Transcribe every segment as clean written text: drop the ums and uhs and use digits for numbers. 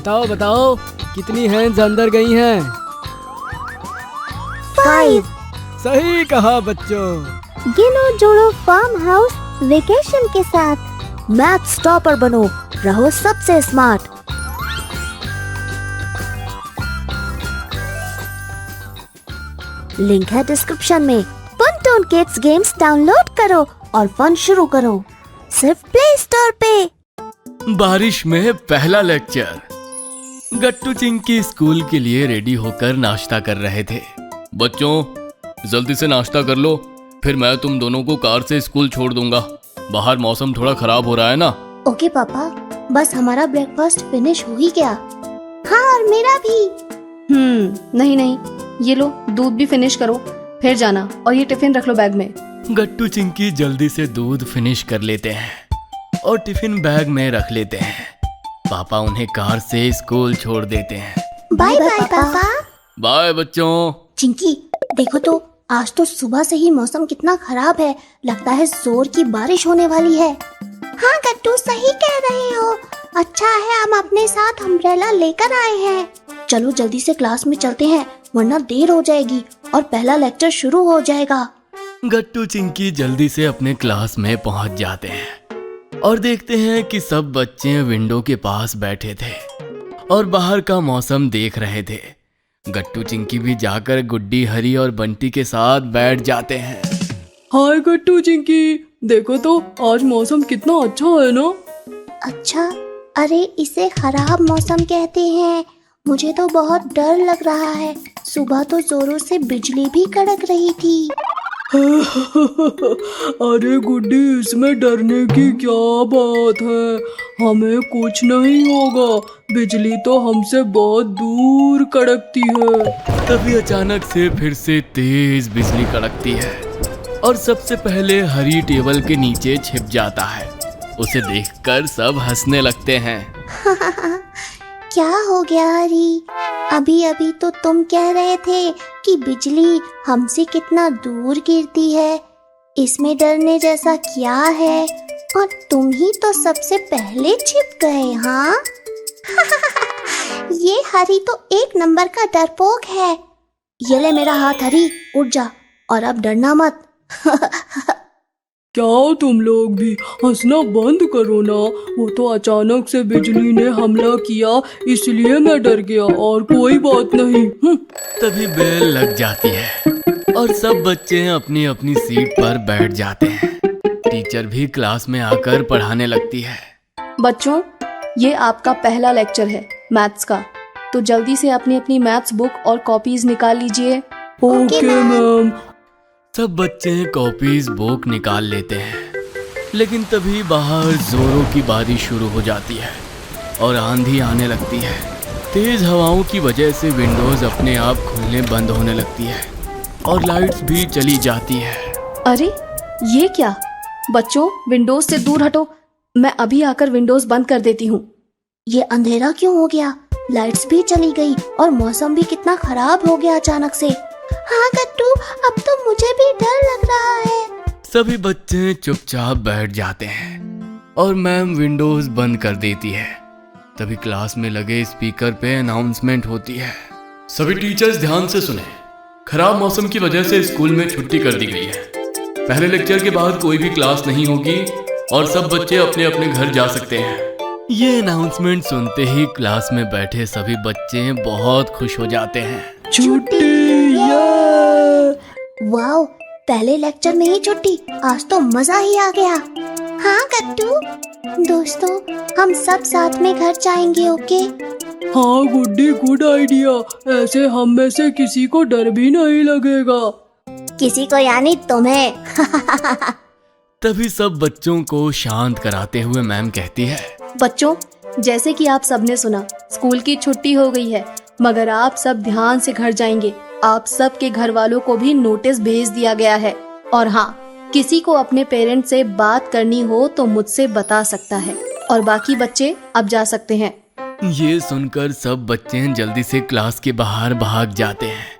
बताओ बताओ, कितनी हैंड्स अंदर गई हैं? 5। सही कहा बच्चों। गिनो जोड़ो फार्म हाउस वेकेशन के साथ। मैथ्स टॉपर बनो, रहो सबसे स्मार्ट। लिंक है डिस्क्रिप्शन में। फनटोन किड्स गेम्स डाउनलोड करो और फन शुरू करो, सिर्फ प्ले स्टोर पे। बारिश में पहला लेक्चर। गट्टू चिंकी स्कूल के लिए रेडी होकर नाश्ता कर रहे थे। बच्चों, जल्दी से नाश्ता कर लो, फिर मैं तुम दोनों को कार से स्कूल छोड़ दूंगा। बाहर मौसम थोड़ा खराब हो रहा है ना। ओके पापा, बस हमारा ब्रेकफास्ट फिनिश हो ही गया। हाँ, और मेरा भी। नहीं, ये लो दूध भी फिनिश करो, फिर जाना, और ये टिफिन रख लो बैग में। गट्टू चिंकी जल्दी से दूध फिनिश कर लेते हैं और टिफिन बैग में रख लेते हैं। पापा उन्हें कार से स्कूल छोड़ देते हैं। बाय बाय पापा। बाय बच्चों। चिंकी, देखो तो आज तो सुबह से ही मौसम कितना खराब है। लगता है जोर की बारिश होने वाली है। हाँ गट्टू, सही कह रहे हो। अच्छा है हम अपने साथ अम्ब्रेला लेकर आए हैं। चलो जल्दी से क्लास में चलते हैं, वरना देर हो जाएगी और पहला लेक्चर शुरू हो जाएगा। गट्टू चिंकी जल्दी से अपने क्लास में पहुंच जाते हैं और देखते हैं कि सब बच्चे विंडो के पास बैठे थे और बाहर का मौसम देख रहे थे। गट्टू चिंकी भी जाकर गुड्डी, हरी और बंटी के साथ बैठ जाते हैं। हाय गट्टू चिंकी, देखो तो आज मौसम कितना अच्छा है ना। अच्छा, अरे इसे खराब मौसम कहते हैं। मुझे तो बहुत डर लग रहा है। सुबह तो जोरों से बिजली भी कड़क रही थी। अरे गुड्डी, इसमें डरने की क्या बात है, हमें कुछ नहीं होगा। बिजली तो हमसे बहुत दूर कड़कती है। तभी अचानक से फिर से तेज बिजली कड़कती है और सबसे पहले हरी टेबल के नीचे छिप जाता है। उसे देखकर सब हंसने लगते हैं। क्या हो गया हरी? अभी अभी तो तुम कह रहे थे कि बिजली हमसे कितना दूर गिरती है। इसमें डरने जैसा क्या है? और तुम ही तो सबसे पहले छिप गए। हाँ ये हरी तो एक नंबर का डरपोक है। ये ले मेरा हाथ हरी, उठ जा और अब डरना मत। क्या तुम लोग भी हंसना बंद करो ना। वो तो अचानक से बिजली ने हमला किया, इसलिए मैं डर गया, और कोई बात नहीं। तभी बेल लग जाती है और सब बच्चे अपनी अपनी सीट पर बैठ जाते हैं। टीचर भी क्लास में आकर पढ़ाने लगती है। बच्चों, ये आपका पहला लेक्चर है मैथ्स का, तो जल्दी से अपनी अपनी मैथ्स बुक और कॉपीज निकाल लीजिए। Okay ma'am. सब बच्चे कॉपीज बुक निकाल लेते हैं, लेकिन तभी बाहर जोरों की बारिश शुरू हो जाती है और आंधी आने लगती है। तेज हवाओं की वजह से विंडोज अपने आप खुलने बंद होने लगती है और लाइट्स भी चली जाती है। अरे ये क्या? बच्चों, विंडोज से दूर हटो, मैं अभी आकर विंडोज बंद कर देती हूँ। ये अंधेरा क्यों हो गया? लाइट्स भी चली गई और मौसम भी कितना खराब हो गया अचानक से। हाँ गट्टू, अब तो मुझे भी डर लग रहा है। सभी बच्चे चुपचाप बैठ जाते हैं और मैम विंडोज बंद कर देती है। तभी क्लास में लगे स्पीकर पे अनाउंसमेंट होती है। सभी टीचर्स ध्यान से सुने, खराब मौसम की वजह से स्कूल में छुट्टी कर दी गई है। पहले लेक्चर के बाद कोई भी क्लास नहीं होगी और सब बच्चे अपने अपने घर जा सकते हैं। ये अनाउंसमेंट सुनते ही क्लास में बैठे सभी बच्चे बहुत खुश हो जाते हैं। छुट्टी! वाओ, पहले लेक्चर में ही छुट्टी, आज तो मजा ही आ गया। हाँ गट्टू, दोस्तों हम सब साथ में घर जाएंगे। ओके? हाँ गुड्डी, गुड आइडिया। ऐसे हम में से किसी को डर भी नहीं लगेगा। किसी को यानी तुम्हें। तभी सब बच्चों को शांत कराते हुए मैम कहती है। बच्चों, जैसे कि आप सबने सुना, स्कूल की छुट्टी हो गई है, मगर आप सब ध्यान से घर जाएंगे। आप सब के घर वालों को भी नोटिस भेज दिया गया है, और हाँ, किसी को अपने पेरेंट्स से बात करनी हो तो मुझसे बता सकता है। और बाकी बच्चे अब जा सकते हैं। ये सुनकर सब बच्चे जल्दी से क्लास के बाहर भाग जाते हैं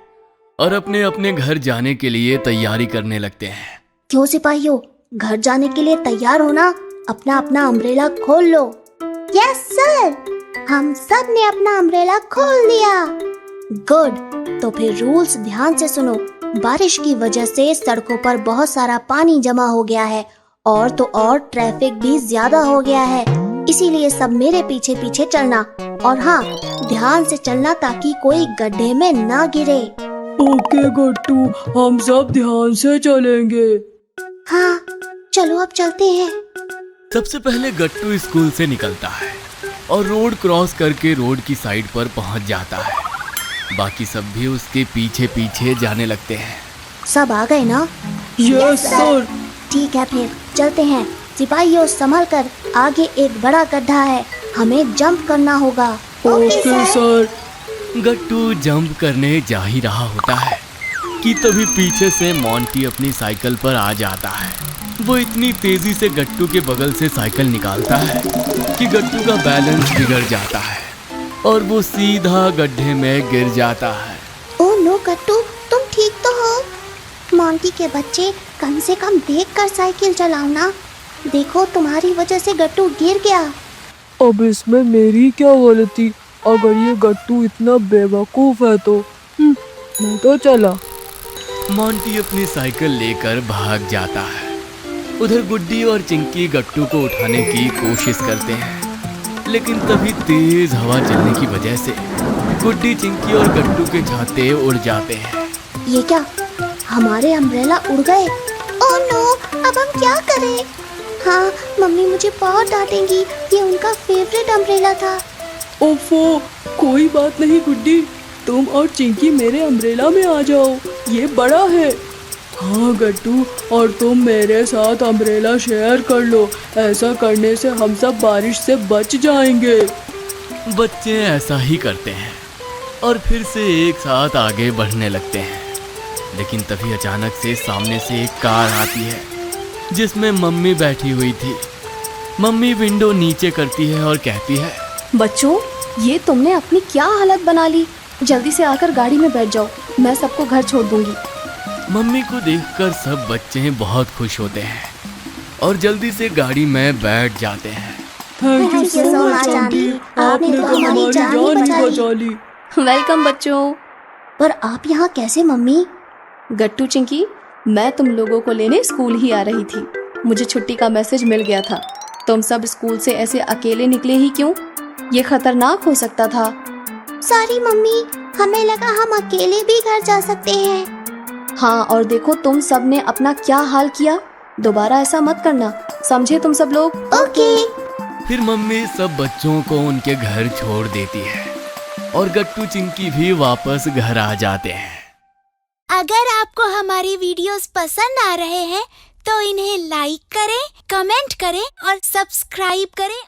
और अपने अपने घर जाने के लिए तैयारी करने लगते हैं। क्यों सिपाहियों, घर जाने के लिए तैयार हो ना? अपना अपना अम्ब्रेला खोल लो। Yes sir. हम सब ने अपना अम्ब्रेला खोल दिया। गुड, तो फिर रूल्स ध्यान से सुनो। बारिश की वजह से सड़कों पर बहुत सारा पानी जमा हो गया है और तो और ट्रैफिक भी ज्यादा हो गया है, इसीलिए सब मेरे पीछे पीछे चलना। और हाँ, ध्यान से चलना ताकि कोई गड्ढे में ना गिरे। ओके गट्टू, हम सब ध्यान से चलेंगे। हाँ, चलो अब चलते हैं। सबसे पहले गट्टू स्कूल से निकलता है और रोड क्रॉस करके रोड की साइड पर पहुंच जाता है। बाकी सब भी उसके पीछे पीछे जाने लगते हैं। सब आ गए ना? Yes sir. ठीक है, फिर चलते हैं। सिपाहियों, संभल कर, आगे एक बड़ा गड्ढा है, हमें जंप करना होगा। Okay sir. गट्टू जंप करने जा ही रहा होता है कि तभी पीछे से मोंटी अपनी साइकिल पर आ जाता है। वो इतनी तेजी से गट्टू के बगल से साइकिल निकालता है कि गट्टू का बैलेंस बिगड़ जाता है और वो सीधा गड्ढे में गिर जाता है। ओह नो गट्टू, तुम ठीक तो हो? मोंटी के बच्चे, कम से कम देखकर साइकिल चलाओ ना। देखो, तुम्हारी वजह से गट्टू गिर गया। अब इसमें मेरी क्या गलती? अगर ये गट्टू इतना बेवकूफ है तो मैं तो चला। मोंटी अपनी साइकिल लेकर भाग जाता है। उधर गुड्डी और चिंकी गट्टू को उठाने की कोशिश करते हैं, लेकिन तभी तेज हवा चलने की वजह से गुड्डी, चिंकी और गट्टू के छाते उड़ जाते हैं। ये क्या, हमारे अम्ब्रेला उड़ गए? ओह नो, अब हम क्या करें? हाँ, मम्मी मुझे बहुत डांटेंगी, ये उनका फेवरेट अम्ब्रेला था। ओफो, कोई बात नहीं गुड्डी, तुम और चिंकी मेरे अम्ब्रेला में आ जाओ, ये बड़ा है। हाँ गट्टू, और तुम मेरे साथ अम्ब्रेला शेयर कर लो, ऐसा करने से हम सब बारिश से बच जाएंगे। बच्चे ऐसा ही करते हैं और फिर से एक साथ आगे बढ़ने लगते हैं। लेकिन तभी अचानक से सामने से एक कार आती है जिसमें मम्मी बैठी हुई थी। मम्मी विंडो नीचे करती है और कहती है, बच्चों, ये तुमने अपनी क्या हालत बना ली। जल्दी से आकर गाड़ी में बैठ जाओ, मैं सबको घर छोड़ दूंगी। मम्मी को देखकर सब बच्चे बहुत खुश होते हैं और जल्दी से गाड़ी में बैठ जाते हैं। Thank you so much aunty, आपने तो हमारी जान ही बचा ली। वेलकम बच्चों। पर आप यहाँ कैसे मम्मी? गट्टू, चिंकी, मैं तुम लोगों को लेने स्कूल ही आ रही थी। मुझे छुट्टी का मैसेज मिल गया था। तुम सब स्कूल से ऐसे अकेले निकले ही क्यों? ये खतरनाक हो सकता था। सॉरी मम्मी, हमें लगा हम अकेले भी घर जा सकते हैं। हाँ, और देखो तुम सब ने अपना क्या हाल किया। दोबारा ऐसा मत करना, समझे तुम सब लोग? ओके। फिर मम्मी सब बच्चों को उनके घर छोड़ देती है और गट्टू, चिंकी भी वापस घर आ जाते हैं। अगर आपको हमारी वीडियोस पसंद आ रहे हैं तो इन्हें लाइक करें, कमेंट करें और सब्सक्राइब करें